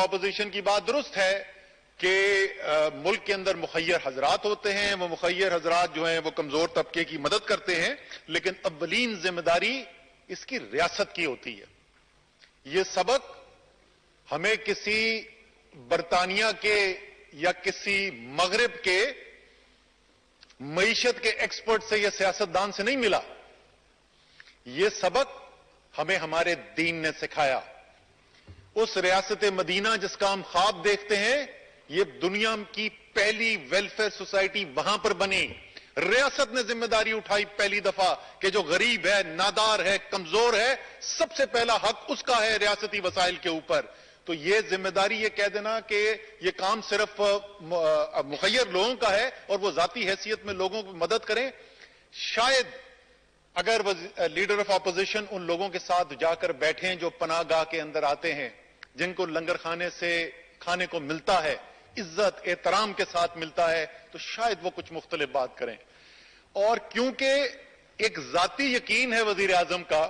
Opposition की बात दुरुस्त है कि मुल्क के अंदर मुखय्यर हजरात होते हैं, वो मुखय्यर हजरात जो हैं वो कमजोर तबके की मदद करते हैं, लेकिन अव्वलीन जिम्मेदारी इसकी रियासत की होती है। ये सबक हमें किसी बरतानिया के या किसी मगरिब के मईशत के एक्सपर्ट से या सियासतदान से नहीं मिला। ये सबक हमें हमारे दीन ने सिखाया। उस रियासत मदीना जिसका हम ख्वाब देखते हैं, ये दुनिया की पहली वेलफेयर सोसाइटी वहां पर बनी। रियासत ने जिम्मेदारी उठाई पहली दफा कि जो गरीब है, नादार है, कमजोर है, सबसे पहला हक उसका है रियासती वसाइल के ऊपर। तो ये जिम्मेदारी ये कह देना कि ये काम सिर्फ मुखय्यर लोगों का है और वो जाती हैसियत में लोगों की मदद करें, शायद अगर लीडर ऑफ ऑपोजिशन उन लोगों के साथ जाकर बैठें जो पनाहगाह के अंदर आते हैं, जिनको लंगर खाने से खाने को मिलता है, इज्जत एहतराम के साथ मिलता है, तो शायद वो कुछ मुख्तलिफ बात करें। और क्योंकि एक जाती यकीन है वजीर आजम का,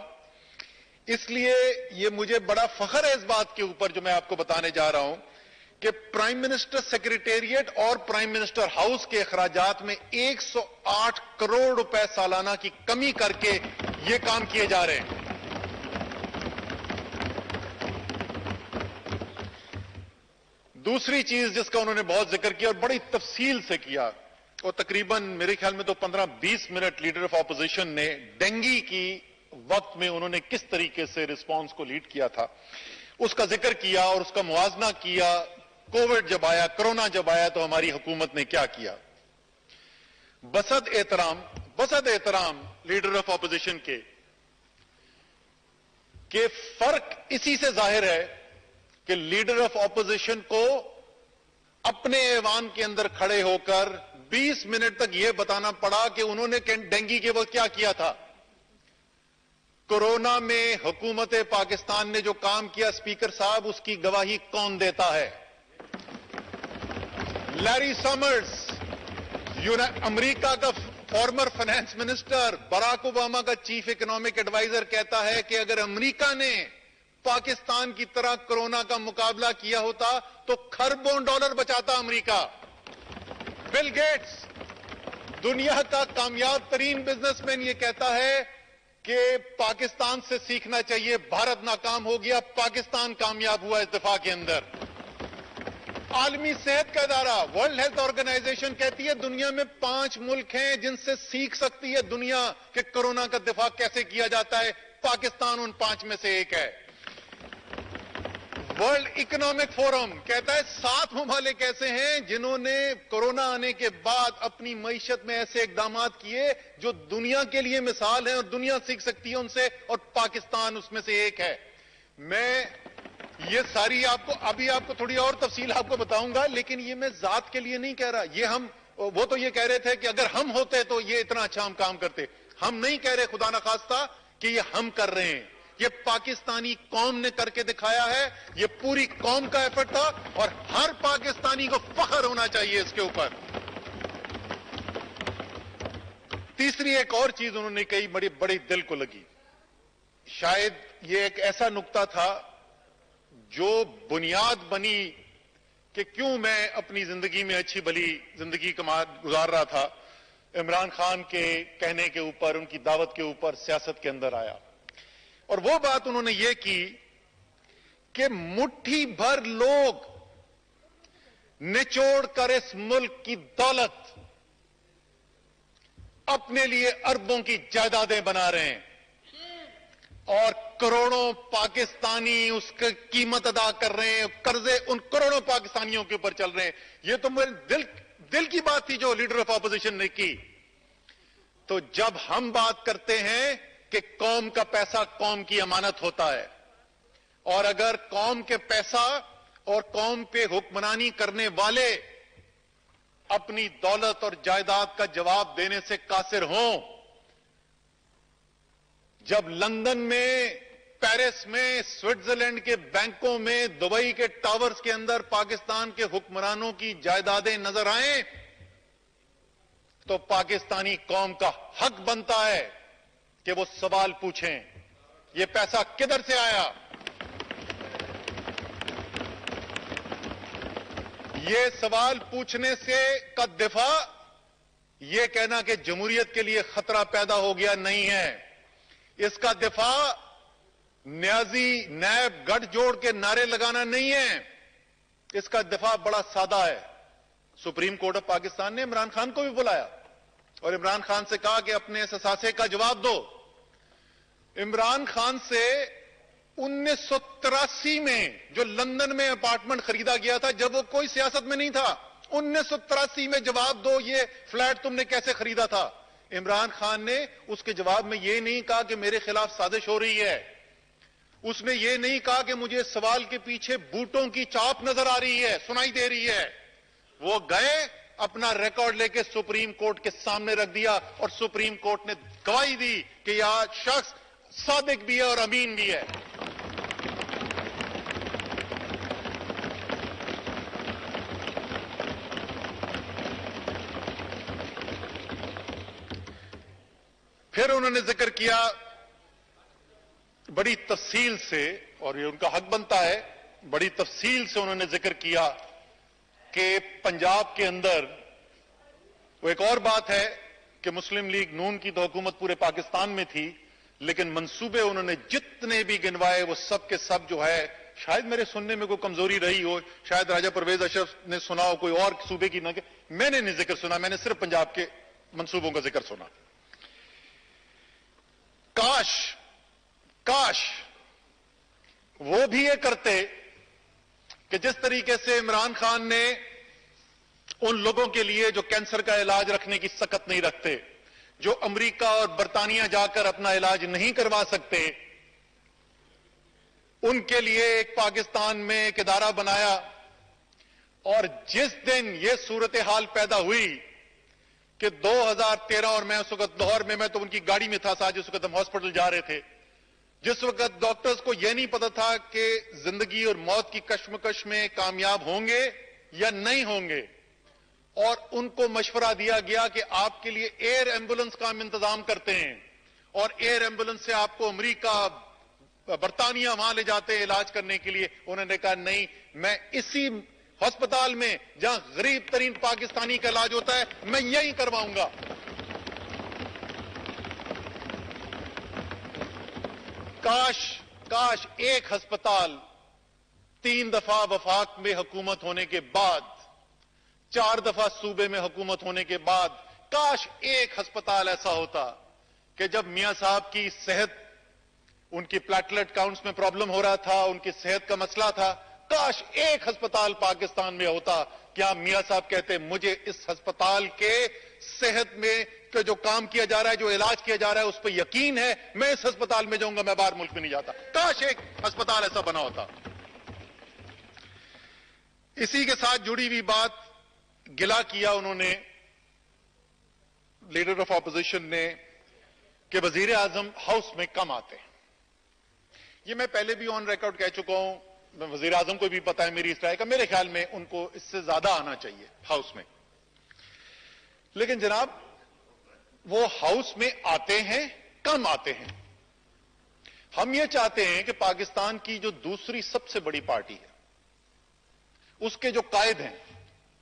इसलिए ये मुझे बड़ा फख्र है इस बात के ऊपर जो मैं आपको बताने जा रहा हूं कि प्राइम मिनिस्टर सेक्रेटेरिएट और प्राइम मिनिस्टर हाउस के अखराजात में 108 करोड़ रुपए सालाना की कमी करके ये काम किए जा रहे हैं। दूसरी चीज जिसका उन्होंने बहुत जिक्र किया और बड़ी तफसील से किया, और तकरीबन मेरे ख्याल में तो 15-20 मिनट लीडर ऑफ ऑपोजिशन ने डेंगी की वक्त में उन्होंने किस तरीके से रिस्पांस को लीड किया था उसका जिक्र किया और उसका मुआवजा किया। कोविड जब आया, कोरोना जब आया, तो हमारी हुकूमत ने क्या किया। बसद एहतराम लीडर ऑफ ऑपोजिशन के फर्क इसी से जाहिर है कि लीडर ऑफ ऑपोजिशन को अपने ऐवान के अंदर खड़े होकर 20 मिनट तक यह बताना पड़ा कि उन्होंने डेंगी के वक्त क्या किया था। कोरोना में हुकूमत पाकिस्तान ने जो काम किया, स्पीकर साहब, उसकी गवाही कौन देता है। लैरी समर्स, अमेरिका का former finance minister, Barack Obama का चीफ इकोनॉमिक एडवाइजर, कहता है कि अगर अमेरिका ने पाकिस्तान की तरह कोरोना का मुकाबला किया होता तो खरबों डॉलर बचाता अमेरिका। बिल गेट्स, दुनिया का कामयाब तरीन बिजनेसमैन, ये कहता है कि पाकिस्तान से सीखना चाहिए, भारत नाकाम हो गया, पाकिस्तान कामयाब हुआ इस दफा के अंदर। आलमी सेहत का इदारा वर्ल्ड हेल्थ ऑर्गेनाइजेशन कहती है दुनिया में 5 मुल्क हैं जिनसे सीख सकती है दुनिया कि कोरोना का दिफा कैसे किया जाता है। पाकिस्तान उन 5 में से एक है। वर्ल्ड इकोनॉमिक फोरम कहता है 7 ममालिक ऐसे हैं जिन्होंने कोरोना आने के बाद अपनी मईशत में ऐसे इकदाम किए जो दुनिया के लिए मिसाल है और दुनिया सीख सकती है उनसे, और पाकिस्तान उसमें से एक है। मैं ये सारी आपको थोड़ी और तफसील आपको बताऊंगा, लेकिन ये मैं जात के लिए नहीं कह रहा। ये वो तो ये कह रहे थे कि अगर हम होते तो ये इतना अच्छा हम काम करते। हम नहीं कह रहे खुदा न खास्ता कि ये हम कर रहे हैं, ये पाकिस्तानी कौम ने करके दिखाया है। ये पूरी कौम का एफर्ट था और हर पाकिस्तानी को फख्र होना चाहिए इसके ऊपर। तीसरी एक और चीज उन्होंने कही, बड़ी दिल को लगी। शायद ये एक ऐसा नुक्ता था जो बुनियाद बनी कि क्यों मैं अपनी जिंदगी में अच्छी भली जिंदगी गुजार रहा था। इमरान खान के कहने के ऊपर, उनकी दावत के ऊपर सियासत के अंदर आया, और वो बात उन्होंने ये की कि मुट्ठी भर लोग निचोड़ कर इस मुल्क की दौलत अपने लिए अरबों की जायदादें बना रहे हैं और करोड़ों पाकिस्तानी उसकी कीमत अदा कर रहे हैं। कर्जे उन करोड़ों पाकिस्तानियों के ऊपर चल रहे हैं। ये तो मेरे दिल की बात थी जो लीडर ऑफ ऑपोजिशन ने की। तो जब हम बात करते हैं कि कौम का पैसा कौम की अमानत होता है, और अगर कौम के पैसा और कौम पे हुक्मरानी करने वाले अपनी दौलत और जायदाद का जवाब देने से कासिर हों, जब लंदन में, पेरिस में, स्विट्जरलैंड के बैंकों में, दुबई के टावर्स के अंदर पाकिस्तान के हुक्मरानों की जायदादें नजर आए, तो पाकिस्तानी कौम का हक बनता है कि वो सवाल पूछें, ये पैसा किधर से आया। ये सवाल पूछने से का दिफा, ये कहना कि जमहूरियत के लिए खतरा पैदा हो गया नहीं है, इसका दिफा न्याजी नैब गठजोड़ के नारे लगाना नहीं है। इसका दिफा बड़ा सादा है। सुप्रीम कोर्ट ऑफ पाकिस्तान ने इमरान खान को भी बुलाया और इमरान खान से कहा कि अपने इस असासे का जवाब दो। इमरान खान से 1983 में जो लंदन में अपार्टमेंट खरीदा गया था, जब वो कोई सियासत में नहीं था, 1983 में जवाब दो ये फ्लैट तुमने कैसे खरीदा था। इमरान खान ने उसके जवाब में ये नहीं कहा कि मेरे खिलाफ साजिश हो रही है, उसने ये नहीं कहा कि मुझे सवाल के पीछे बूटों की चाप नजर आ रही है, सुनाई दे रही है। वो गए, अपना रिकॉर्ड लेके सुप्रीम कोर्ट के सामने रख दिया और सुप्रीम कोर्ट ने गवाही दी कि यह शख्स सादिक भी है और अमीन भी है। फिर उन्होंने जिक्र किया बड़ी तफसील से, और ये उनका हक बनता है, बड़ी तफसील से उन्होंने जिक्र किया कि पंजाब के अंदर वो एक और बात है कि मुस्लिम लीग नून की तो हुकूमत पूरे पाकिस्तान में थी, लेकिन मंसूबे उन्होंने जितने भी गिनवाए वो सब के सब जो है, शायद मेरे सुनने में कोई कमजोरी रही हो, शायद राजा परवेज अशरफ ने सुना हो कोई और सूबे की, मैंने नहीं जिक्र सुना, मैंने सिर्फ पंजाब के मंसूबों का जिक्र सुना। काश वो भी ये करते कि जिस तरीके से इमरान खान ने उन लोगों के लिए जो कैंसर का इलाज रखने की सकत नहीं रखते, जो अमेरिका और बर्तानिया जाकर अपना इलाज नहीं करवा सकते, उनके लिए एक पाकिस्तान में एक इदारा बनाया। और जिस दिन यह सूरत हाल पैदा हुई कि 2013, और मैं उस वक्त लाहौर में, मैं तो उनकी गाड़ी में था साथ, जिस वक्त हम हॉस्पिटल जा रहे थे, जिस वक्त डॉक्टर्स को यह नहीं पता था कि जिंदगी और मौत की कश्मकश में कामयाब होंगे या नहीं होंगे, और उनको मशवरा दिया गया कि आपके लिए एयर एम्बुलेंस का हम इंतजाम करते हैं और एयर एम्बुलेंस से आपको अमेरिका बर्तानिया वहां ले जाते हैं इलाज करने के लिए। उन्होंने कहा नहीं, मैं इसी अस्पताल में जहां गरीब तरीन पाकिस्तानी का इलाज होता है, मैं यही करवाऊंगा। काश एक अस्पताल 3 दफा वफाक में हुकूमत होने के बाद, 4 दफा सूबे में हुकूमत होने के बाद, काश एक अस्पताल ऐसा होता कि जब मियां साहब की सेहत, उनकी प्लेटलेट काउंट्स में प्रॉब्लम हो रहा था, उनकी सेहत का मसला था, काश एक अस्पताल पाकिस्तान में होता। क्या मियां साहब कहते मुझे इस अस्पताल के सेहत में के जो काम किया जा रहा है, जो इलाज किया जा रहा है, उस पर यकीन है, मैं इस अस्पताल में जाऊंगा, मैं बाहर मुल्क में नहीं जाता। काश एक अस्पताल ऐसा बना होता। इसी के साथ जुड़ी हुई बात, गिला किया उन्होंने, लीडर ऑफ ऑपोजिशन ने, कि वजीर आजम हाउस में कम आते हैं। ये मैं पहले भी ऑन रिकॉर्ड कह चुका हूं, वजीर आजम को भी पता है मेरी इस राय का, मेरे ख्याल में उनको इससे ज्यादा आना चाहिए हाउस में। लेकिन जनाब, वो हाउस में आते हैं, कम आते हैं। हम ये चाहते हैं कि पाकिस्तान की जो दूसरी सबसे बड़ी पार्टी है, उसके जो कायद हैं,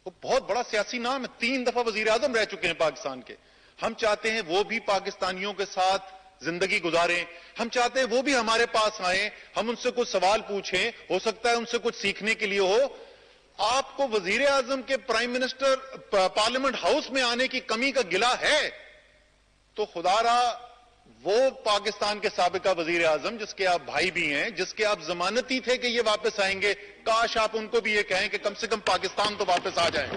वो बहुत बड़ा सियासी नाम है, 3 दफा वजीर आजम रह चुके हैं पाकिस्तान के। हम चाहते हैं वो भी पाकिस्तानियों के साथ जिंदगी गुजारें, हम चाहते हैं वो भी हमारे पास आए, हम उनसे कुछ सवाल पूछें, हो सकता है उनसे कुछ सीखने के लिए हो। आपको वजीर आजम के प्राइम मिनिस्टर पार्लियामेंट हाउस में आने की कमी का गिला है, तो खुदारा वो पाकिस्तान के साबिका वजीर आजम, जिसके आप भाई भी हैं, जिसके आप जमानती थे कि ये वापस आएंगे, काश आप उनको भी ये कहें कि कम से कम पाकिस्तान तो वापस आ जाए।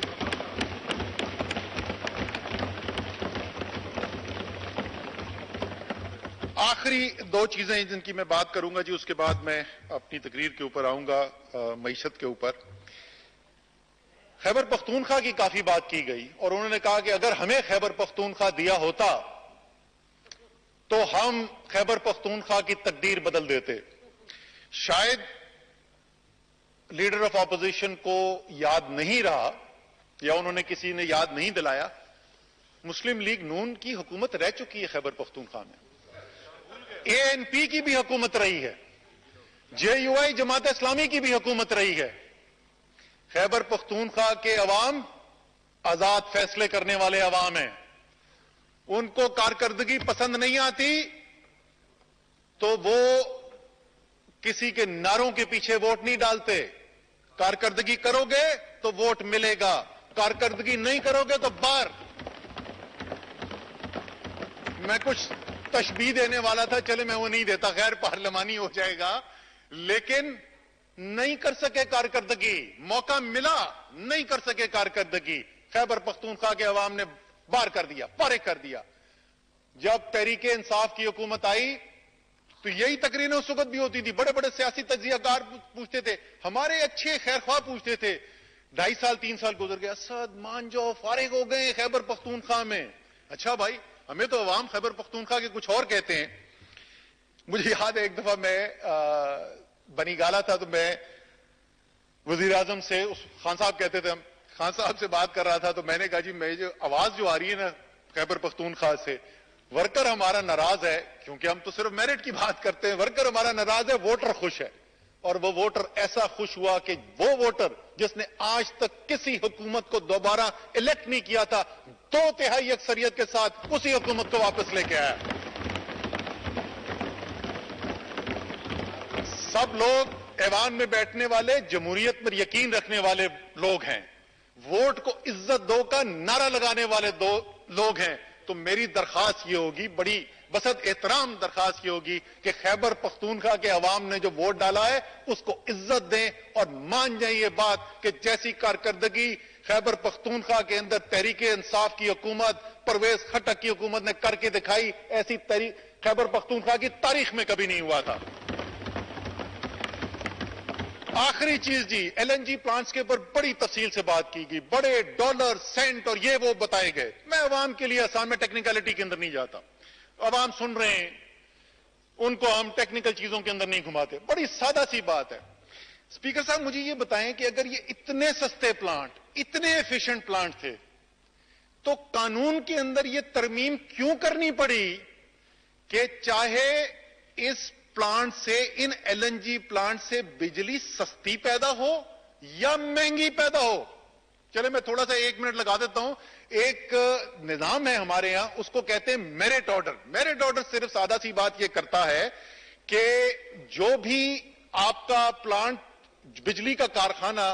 आखिरी 2 चीजें जिनकी मैं बात करूंगा जी, उसके बाद मैं अपनी तकरीर के ऊपर आऊंगा, मईशत के ऊपर। खैबर पख्तूनख्वा की काफी बात की गई और उन्होंने कहा कि अगर हमें खैबर पख्तूनख्वा दिया होता तो हम खैबर पख्तूनख्वा की तकदीर बदल देते। शायद लीडर ऑफ ऑपोजिशन को याद नहीं रहा या उन्होंने किसी ने याद नहीं दिलाया, मुस्लिम लीग नून की हुकूमत रह चुकी है खैबर पख्तूनख्वा में, एएनपी की भी हुकूमत रही है, जेयूआई जमात इस्लामी की भी हुकूमत रही है, खैबर पख्तूनख्वा के अवाम आजाद फैसले करने वाले अवाम हैं। उनको कारकर्दगी पसंद नहीं आती तो वो किसी के नारों के पीछे वोट नहीं डालते। कारकर्दगी करोगे तो वोट मिलेगा, कारकर्दगी नहीं करोगे तो बाहर। मैं कुछ तशबीह देने वाला था, चले मैं वो नहीं देता, खैर पार्लिमानी हो जाएगा, लेकिन नहीं कर सके कारकर्दगी। मौका मिला, नहीं कर सके कारकर्दगी। खैबर पख्तूनख्वा के अवाम ने बाहर कर दिया, फारिग कर दिया। जब तहरीके इंसाफ की हुकूमत आई तो यही तकरीरें उस वक्त भी होती थी। बड़े बड़े सियासी तज्जियाकार पूछते थे, हमारे अच्छे खैरख्वाह पूछते थे, 2.5 साल 3 साल गुजर गए, असद मान जाओ फारिग हो गए खैबर पख्तूनख्वा में। अच्छा भाई, हमें तो अवाम खैबर पख्तूनख्वा के कुछ और कहते हैं। मुझे याद है एक दफा मैं बनी गाला था तो मैं वजीर आजम से, उस खान साहब कहते थे, हम खान साहब से बात कर रहा था तो मैंने कहा जी मैं जो आवाज जो आ रही है ना खैबर पख्तूनख्वा से, वर्कर हमारा नाराज है, क्योंकि हम तो सिर्फ मेरिट की बात करते हैं। वर्कर हमारा नाराज है, वोटर खुश है। और वो वोटर ऐसा खुश हुआ कि वो वोटर जिसने आज तक किसी हुकूमत को दोबारा इलेक्ट नहीं किया था, 2/3 अक्सरियत के साथ उसी हुकूमत को वापस लेके आया। सब लोग ऐवान में बैठने वाले जमहूरियत पर यकीन रखने वाले लोग हैं, वोट को इज्जत दो का नारा लगाने वाले दो लोग हैं। तो मेरी दरखास्त ये होगी, बड़ी बसत एहतराम दरखास्त ये होगी कि खैबर पख्तूनख्वा के अवाम ने जो वोट डाला है उसको इज्जत दें और मान जाए ये बात कि जैसी कारकर्दगी खैबर पख्तूनख्वा के अंदर तहरीके इंसाफ की हुकूमत, परवेज खट्टक की हुकूमत ने करके दिखाई, ऐसी खैबर पख्तूनख्वा की तारीख में कभी नहीं हुआ था। आखिरी चीज जी, LNG प्लांट्स के ऊपर बड़ी तफसील से बात की गई, बड़े डॉलर सेंट और ये वो बताए गए। मैं अवाम के लिए आसान में टेक्निकलिटी के अंदर नहीं जाता, अवाम सुन रहे हैं, उनको हम टेक्निकल चीजों के अंदर नहीं घुमाते। बड़ी सादा सी बात है। स्पीकर साहब मुझे ये बताएं कि अगर ये इतने सस्ते प्लांट, इतने एफिशिएंट प्लांट थे, तो कानून के अंदर ये तरमीम क्यों करनी पड़ी कि चाहे इस प्लांट से, इन LNG प्लांट से बिजली सस्ती पैदा हो या महंगी पैदा हो? चले मैं थोड़ा सा 1 मिनट लगा देता हूं। एक निजाम है हमारे यहां, उसको कहते हैं मेरिट ऑर्डर। मेरिट ऑर्डर सिर्फ सादा सी बात यह करता है कि जो भी आपका प्लांट, बिजली का कारखाना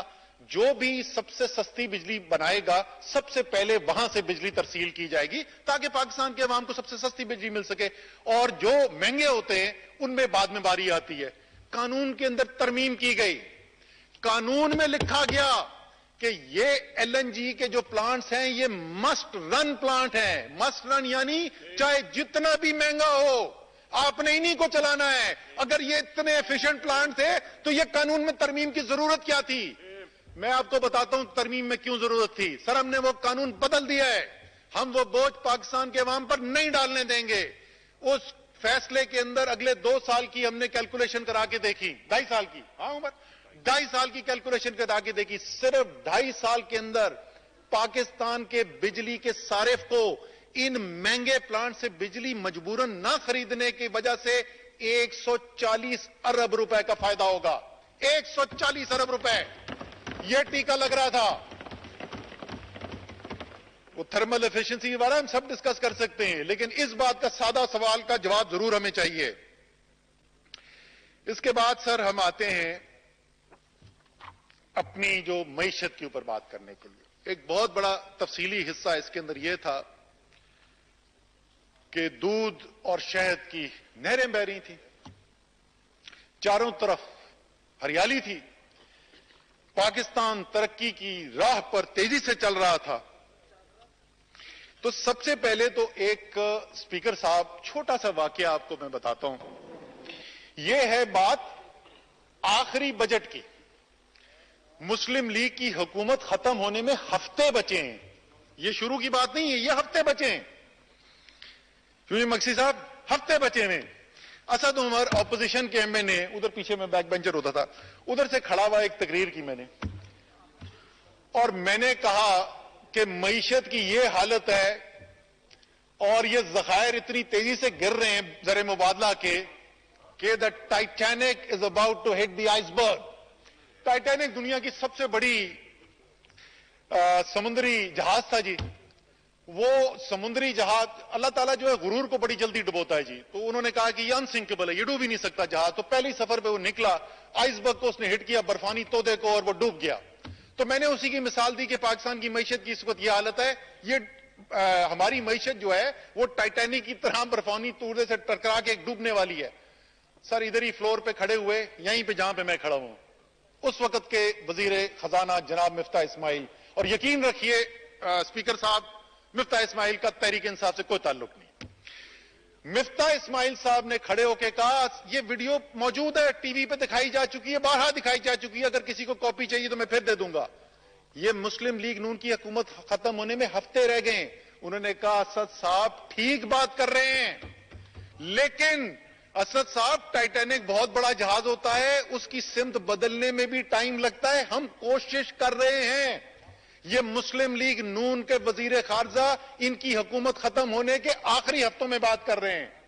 जो भी सबसे सस्ती बिजली बनाएगा, सबसे पहले वहां से बिजली तरसील की जाएगी ताकि पाकिस्तान के अवाम को सबसे सस्ती बिजली मिल सके। और जो महंगे होते हैं उनमें बाद में बारी आती है। कानून के अंदर तरमीम की गई, कानून में लिखा गया कि ये LNG के जो प्लांट्स हैं ये मस्ट रन प्लांट हैं। मस्ट रन यानी चाहे जितना भी महंगा हो आपने इन्हीं को चलाना है। अगर ये इतने एफिशिएंट प्लांट थे तो ये कानून में तरमीम की जरूरत क्या थी? मैं आपको बताता हूं तरमीम में क्यों जरूरत थी। सर, हमने वो कानून बदल दिया है, हम वो बोझ पाकिस्तान के अवाम पर नहीं डालने देंगे। उस फैसले के अंदर अगले 2 साल की हमने कैलकुलेशन करा के देखी, 2.5 साल की, हाँ उमर, 2.5 साल की कैलकुलेशन करा के देखी। सिर्फ 2.5 साल के अंदर पाकिस्तान के बिजली के सारिफ को इन महंगे प्लांट से बिजली मजबूरन ना खरीदने की वजह से 140 अरब रुपए का फायदा होगा। 140 अरब रुपए यह टीका लग रहा था। वो थर्मल एफिशिएंसी के बारे में हम सब डिस्कस कर सकते हैं, लेकिन इस बात का सादा सवाल का जवाब जरूर हमें चाहिए। इसके बाद सर हम आते हैं अपनी जो मईशत के ऊपर बात करने के लिए। एक बहुत बड़ा तफसीली हिस्सा इसके अंदर यह था कि दूध और शहद की नहरें बह रही थी, चारों तरफ हरियाली थी, पाकिस्तान तरक्की की राह पर तेजी से चल रहा था। तो सबसे पहले तो एक स्पीकर साहब छोटा सा वाकया आपको मैं बताता हूं। यह है बात आखिरी बजट की। मुस्लिम लीग की हुकूमत खत्म होने में हफ्ते बचे हैं। यह शुरू की बात नहीं है, यह हफ्ते बचे हैं। क्योंकि मक्सी साहब हफ्ते बचे हैं। असद उमर ऑपोजिशन के MNA, उधर पीछे में बैक बेंचर होता था, उधर से खड़ा हुआ एक तकरीर की मैंने, और मैंने कहा कि मईशत की ये हालत है और ये जखायर इतनी तेजी से गिर रहे हैं जरे मुबादला के कि the Titanic is about to hit the iceberg. Titanic दुनिया की सबसे बड़ी समुद्री जहाज था जी, वो समुद्री जहाज अल्लाह ताला जो है गुरूर को बड़ी जल्दी डुबोता है जी। तो उन्होंने कहा कि ये अनसिंकेबल है, ये डूब ही नहीं सकता जहाज। तो पहली सफर पे वो निकला, आइसबर्ग को उसने हिट किया, बर्फानी तोदे को, और वो डूब गया। तो मैंने उसी की मिसाल दी कि पाकिस्तान की मईशत की इस वक्त यह हालत है, ये हमारी मईशत जो है वो टाइटैनिक की तरह बर्फानी तोदे से टकरा के डूबने वाली है। सर इधर ही फ्लोर पे खड़े हुए, यहीं पे जहां पे मैं खड़ा हूं, उस वक्त के वजीर खजाना जनाब मिफ्ता इस्माइल, और यकीन रखिए स्पीकर साहब, मिफ्ता इस्माइल का तहरीक इंसाफ से कोई ताल्लुक नहीं। मिफ्ता इस्माइल साहब ने खड़े होकर कहा, ये वीडियो मौजूद है, टीवी पे दिखाई जा चुकी है, बारहा दिखाई जा चुकी है, अगर किसी को कॉपी चाहिए तो मैं फिर दे दूंगा। ये मुस्लिम लीग नून की हुकूमत खत्म होने में हफ्ते रह गए। उन्होंने कहा असद साहब ठीक बात कर रहे हैं, लेकिन असद साहब टाइटैनिक बहुत बड़ा जहाज होता है, उसकी सिमत बदलने में भी टाइम लगता है, हम कोशिश कर रहे हैं। ये मुस्लिम लीग नून के वजीर खारजा इनकी हुकूमत खत्म होने के आखिरी हफ्तों में बात कर रहे हैं।